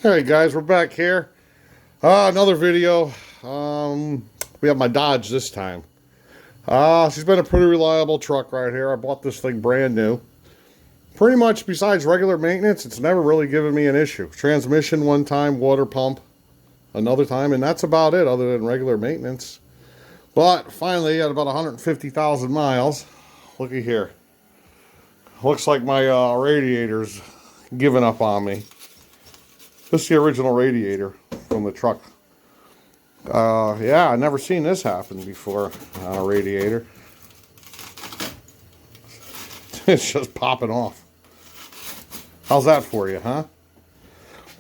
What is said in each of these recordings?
Hey guys, we're back here. Another video. We have my Dodge this time. She's been a pretty reliable truck right here. I bought this thing brand new. Pretty much besides regular maintenance, it's never really given me an issue. Transmission one time, water pump another time, and that's about it other than regular maintenance. But finally, at about 150,000 miles, looky here. Looks like my radiator's giving up on me. This is the original radiator from the truck. Yeah, I've never seen this happen before on a radiator. It's just popping off. How's that for you, huh?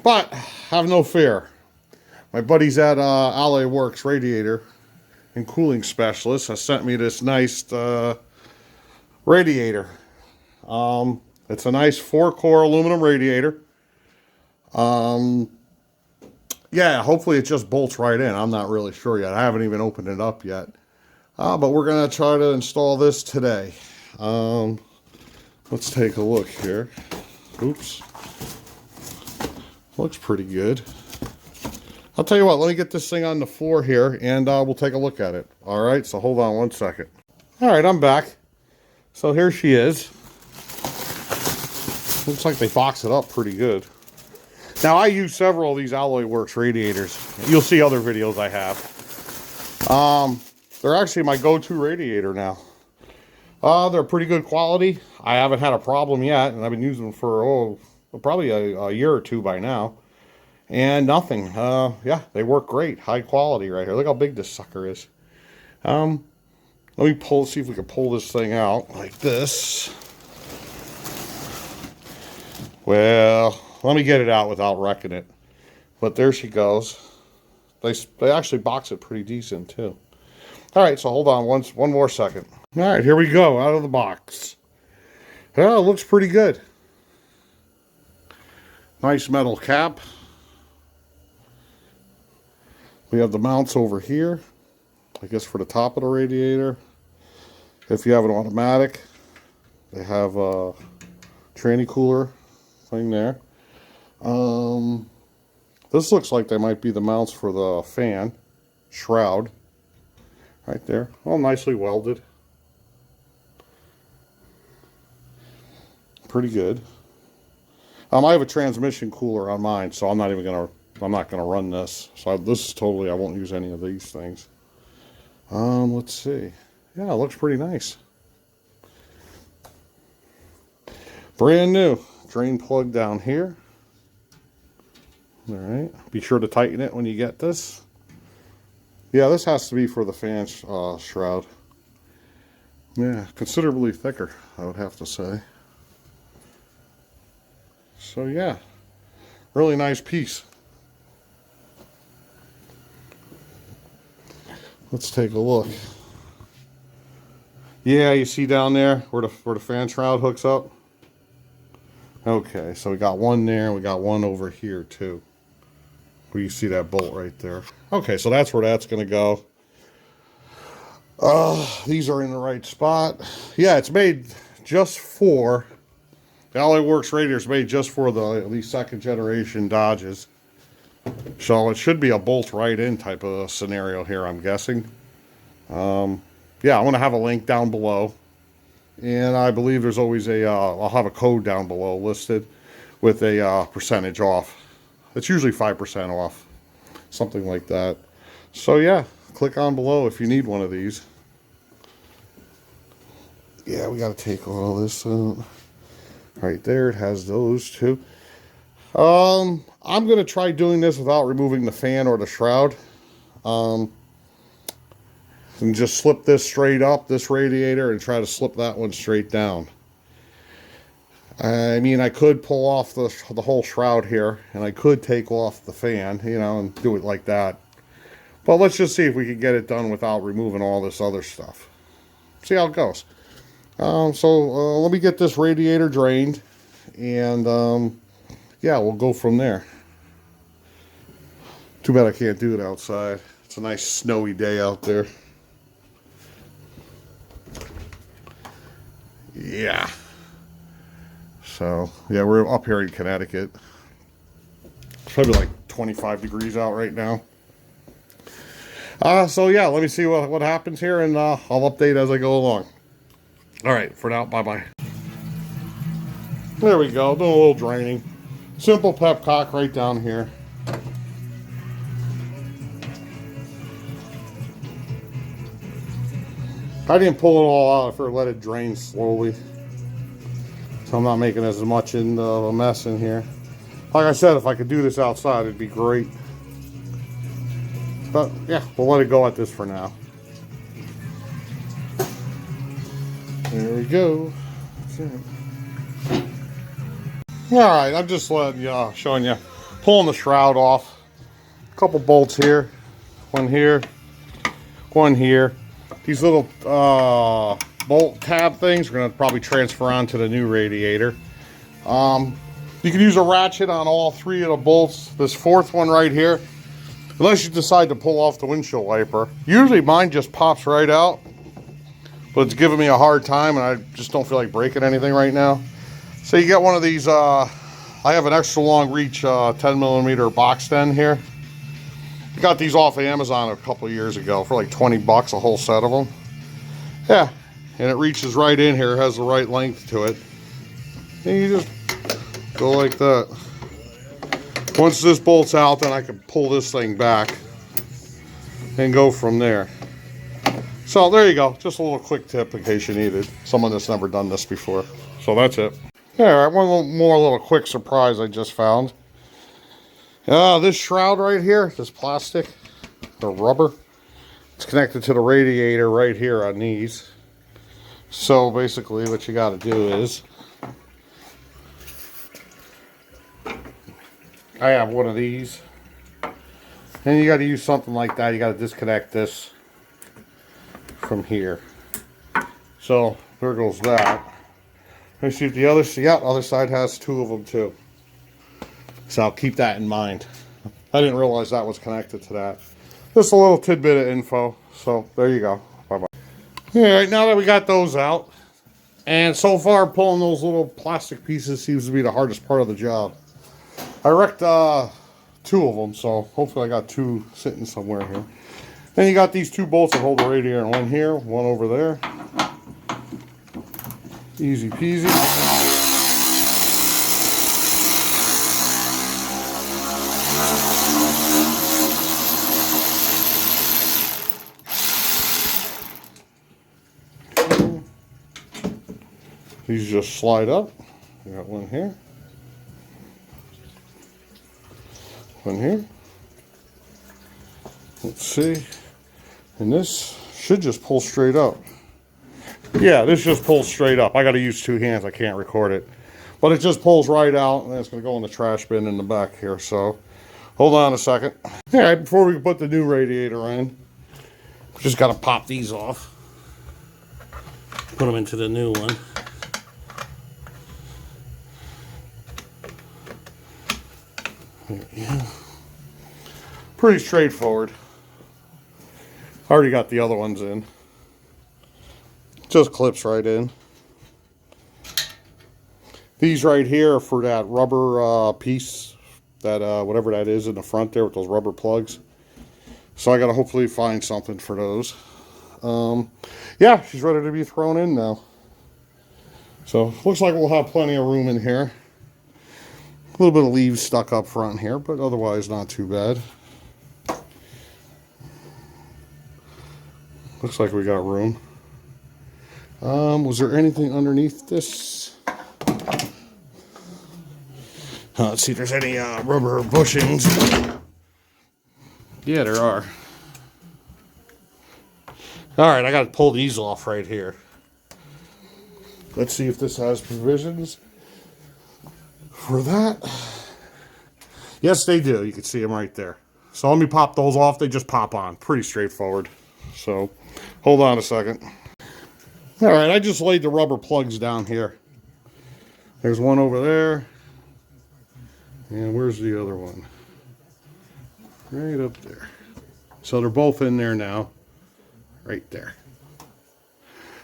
But have no fear. My buddies at Alloyworks Radiator and Cooling Specialist has sent me this nice radiator. It's a nice 4-core aluminum radiator. Yeah, hopefully it just bolts right in. I'm not really sure yet. I haven't even opened it up yet. But we're going to try to install this today. Let's take a look here. Oops. Looks pretty good. I'll tell you what, let me get this thing on the floor here and we'll take a look at it. All right, so hold on one second. All right, I'm back. So here she is. Looks like they box it up pretty good. Now, I use several of these Alloyworks radiators. You'll see other videos I have. They're actually my go-to radiator now. They're pretty good quality. I haven't had a problem yet, and I've been using them for, probably a year or two by now. And nothing. Yeah, they work great. High quality right here. Look how big this sucker is. Let me see if we can pull this thing out like this. Well, let me get it out without wrecking it. But there she goes. They actually box it pretty decent too. All right, so hold on one more second. All right, here we go, out of the box. Yeah, it looks pretty good. Nice metal cap. We have the mounts over here, I guess for the top of the radiator. If you have an automatic, they have a tranny cooler thing there. This looks like they might be the mounts for the fan shroud right there. All nicely welded. Pretty good. I have a transmission cooler on mine, so I'm not gonna run this. So this is totally, I won't use any of these things. Let's see. Yeah, it looks pretty nice. Brand new. Drain plug down here. All right. Be sure to tighten it when you get this. Yeah, this has to be for the fan shroud. Yeah, considerably thicker, I would have to say. So yeah, really nice piece. Let's take a look. Yeah, you see down there where the fan shroud hooks up? Okay, so we got one there, and we got one over here too. Where you see that bolt right there. Okay, so that's where that's gonna go. These are in the right spot. Yeah, it's made just for, the Alloyworks radiator is made just for these second generation Dodges. So it should be a bolt right in type of scenario here, I'm guessing. Yeah, I'm gonna have a link down below. And I believe there's always I'll have a code down below listed with a percentage off. It's usually 5% off, something like that. So yeah, click on below if you need one of these. Yeah, we got to take all this out. Right there, it has those two. I'm going to try doing this without removing the fan or the shroud. And just slip this straight up, this radiator, and try to slip that one straight down. I mean, I could pull off the whole shroud here, and I could take off the fan, you know, and do it like that. But let's just see if we can get it done without removing all this other stuff. See how it goes. Let me get this radiator drained, and yeah, we'll go from there. Too bad I can't do it outside. It's a nice snowy day out there. Yeah. So, yeah, we're up here in Connecticut. probably like 25 degrees out right now. So yeah, let me see what happens here, and I'll update as I go along. All right, for now, bye-bye. There we go, doing a little draining. Simple pepcock right down here. I didn't pull it all out, I let it drain slowly. So I'm not making as much of a mess in here. Like I said, if I could do this outside, it'd be great. But yeah, we'll let it go at this for now. There we go. Alright, I'm just showing you, pulling the shroud off. A couple bolts here. One here. One here. These little bolt tab things are going to probably transfer onto the new radiator. You can use a ratchet on all three of the bolts. This fourth one right here, unless you decide to pull off the windshield wiper. Usually mine just pops right out, but it's giving me a hard time and I just don't feel like breaking anything right now. So you get one of these, I have an extra long reach 10mm box end here. I got these off of Amazon a couple of years ago for like 20 bucks, a whole set of them. Yeah, and it reaches right in here, has the right length to it. And you just go like that. Once this bolt's out, then I can pull this thing back and go from there. So there you go, just a little quick tip in case you needed. Someone that's never done this before. So that's it. Alright, one more little quick surprise I just found. This shroud right here, this plastic, or rubber, it's connected to the radiator right here on these. So basically what you got to do is, I have one of these, and you got to use something like that. You got to disconnect this from here. So there goes that. Let me see if the other side has two of them too. So I'll keep that in mind. I didn't realize that was connected to that. Just a little tidbit of info. So there you go. Bye-bye. Alright, now that we got those out, and so far pulling those little plastic pieces seems to be the hardest part of the job. I wrecked two of them, so hopefully I got two sitting somewhere here. Then you got these two bolts that hold the radiator, one here, one over there. Easy peasy. These just slide up. We got one here. One here. Let's see. And this should just pull straight up. Yeah, this just pulls straight up. I got to use two hands. I can't record it. But it just pulls right out, and then it's going to go in the trash bin in the back here. So, hold on a second. All right, before we put the new radiator in, we just got to pop these off. Put them into the new one. Yeah. Pretty straightforward. I already got the other ones in. Just clips right in. These right here are for that rubber piece, that whatever that is in the front there with those rubber plugs. So I gotta hopefully find something for those. Yeah, she's ready to be thrown in now. So looks like we'll have plenty of room in here. A little bit of leaves stuck up front here, but otherwise not too bad. Looks like we got room. Was there anything underneath this? Let's see if there's any rubber bushings. Yeah, there are. Alright, I gotta pull these off right here. Let's see if this has provisions for that. Yes, they do. You can see them right there. So let me pop those off. They just pop on. Pretty straightforward. So hold on a second. Alright, I just laid the rubber plugs down here. There's one over there. And where's the other one? Right up there. So they're both in there now. Right there.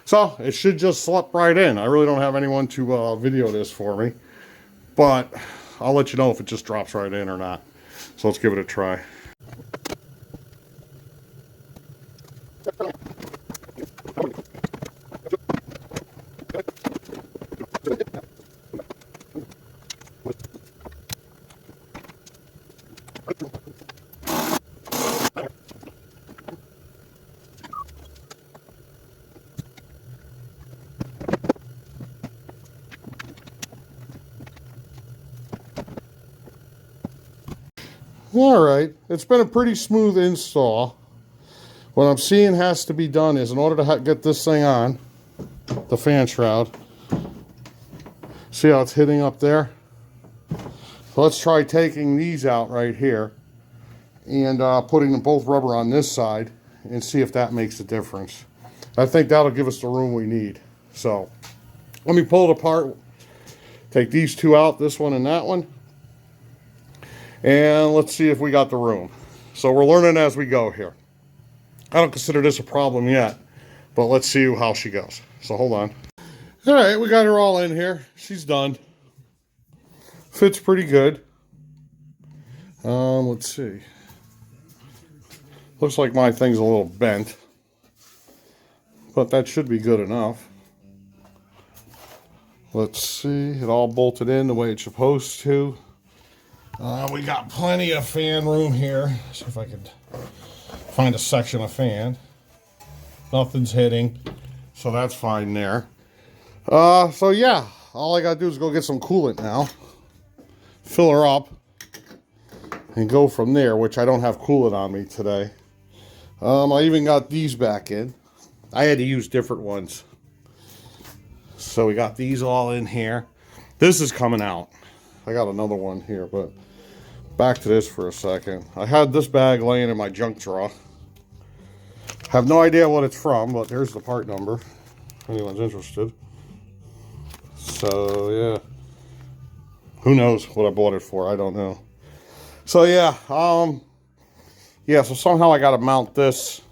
So it should just slip right in. I really don't have anyone to video this for me. But I'll let you know if it just drops right in or not. So let's give it a try. Alright, it's been a pretty smooth install. What I'm seeing has to be done is, in order to get this thing on, the fan shroud, see how it's hitting up there? So let's try taking these out right here and putting them both rubber on this side and see if that makes a difference. I think that'll give us the room we need. So let me pull it apart, take these two out, this one and that one, and let's see if we got the room. So we're learning as we go here. I don't consider this a problem yet, but let's see how she goes. So hold on. All right, we got her all in here. She's done. Fits pretty good. Let's see. Looks like my thing's a little bent, but that should be good enough. Let's see, it all bolted in the way it's supposed to. We got plenty of fan room here. See if I could find a section of fan. Nothing's hitting, so that's fine there. So yeah, all I gotta do is go get some coolant now, fill her up, and go from there, which I don't have coolant on me today. I even got these back in. I had to use different ones. So we got these all in here. This is coming out. I got another one here, but back to this for a second. I had this bag laying in my junk drawer. Have no idea what it's from, but there's the part number, if anyone's interested. So yeah, who knows what I bought it for? I don't know. So yeah, so somehow I got to mount this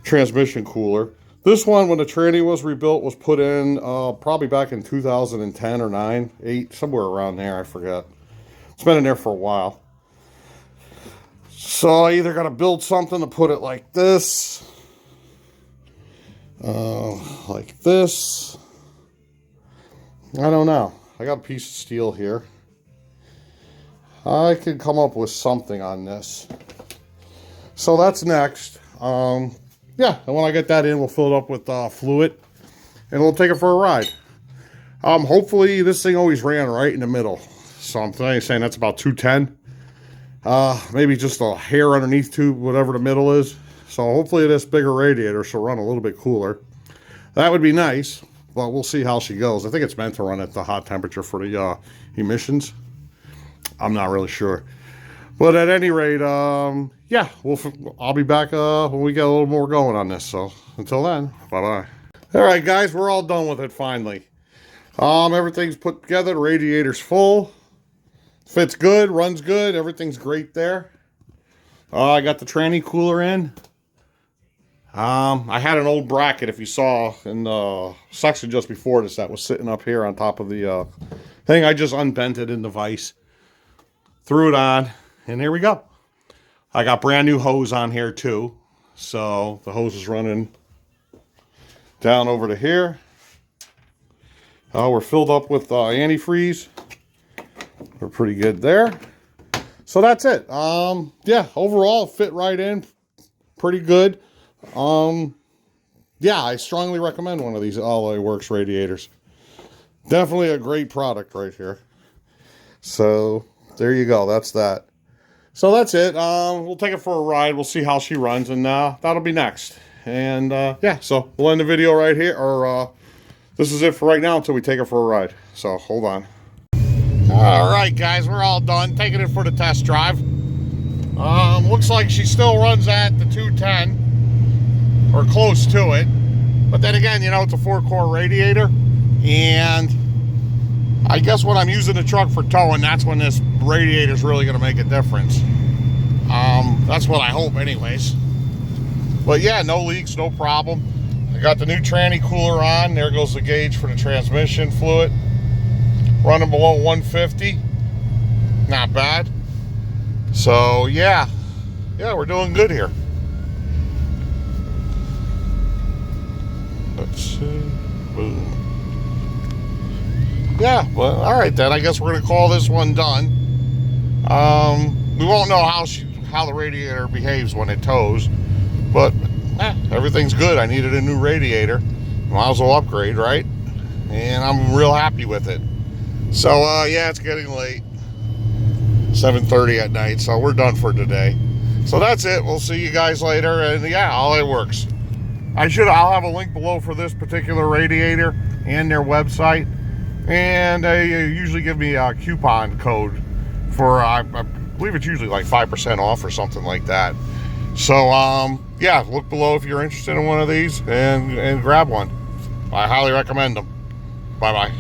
transmission cooler. This one, when the tranny was rebuilt, was put in probably back in 2010 or 9, 8, somewhere around there, I forget. It's been in there for a while. So I either got to build something to put it like this, I don't know. I got a piece of steel here. I could come up with something on this. So that's next. Yeah, and when I get that in, we'll fill it up with fluid, and we'll take it for a ride. Hopefully, this thing always ran right in the middle. So I'm saying that's about 210. Maybe just a hair underneath tube, whatever the middle is. So hopefully this bigger radiator she'll run a little bit cooler. That would be nice, but we'll see how she goes. I think it's meant to run at the hot temperature for the emissions. I'm not really sure. But at any rate, yeah, I'll be back when we get a little more going on this. So until then, bye-bye. All right, guys, we're all done with it finally. Everything's put together. The radiator's full. Fits good, runs good. Everything's great there. I got the tranny cooler in. I had an old bracket, if you saw in the section just before this, that was sitting up here on top of the thing. I just unbent it in the vise, threw it on, and here we go. I got brand new hose on here too. So the hose is running down over to here. We're filled up with antifreeze. We're pretty good there. So that's it. Yeah, overall it fit right in. Pretty good. Yeah, I strongly recommend one of these Alloyworks radiators. Definitely a great product right here. So there you go. That's that. So that's it. We'll take it for a ride. We'll see how she runs, and that'll be next. And yeah, so we'll end the video right here. Or this is it for right now until we take it for a ride. So hold on. All right, guys, we're all done. Taking it for the test drive. Looks like she still runs at the 210 or close to it. But then again, you know, it's a 4-core radiator, and I guess when I'm using the truck for towing, that's when this radiator is really going to make a difference. That's what I hope anyways. But yeah, no leaks, no problem. I got the new tranny cooler on. There goes the gauge for the transmission fluid. Running below 150. Not bad. So yeah, we're doing good here. Let's see. Boom. Yeah, well, all right then. I guess we're gonna call this one done. We won't know how the radiator behaves when it tows, but everything's good. I needed a new radiator. Might as well upgrade, right? And I'm real happy with it. So yeah, it's getting late. 7:30 at night, so we're done for today. So that's it. We'll see you guys later. And yeah, Alloyworks. I'll have a link below for this particular radiator and their website. And they usually give me a coupon code for, I believe it's usually like 5% off or something like that. So, yeah, look below if you're interested in one of these and grab one. I highly recommend them. Bye-bye.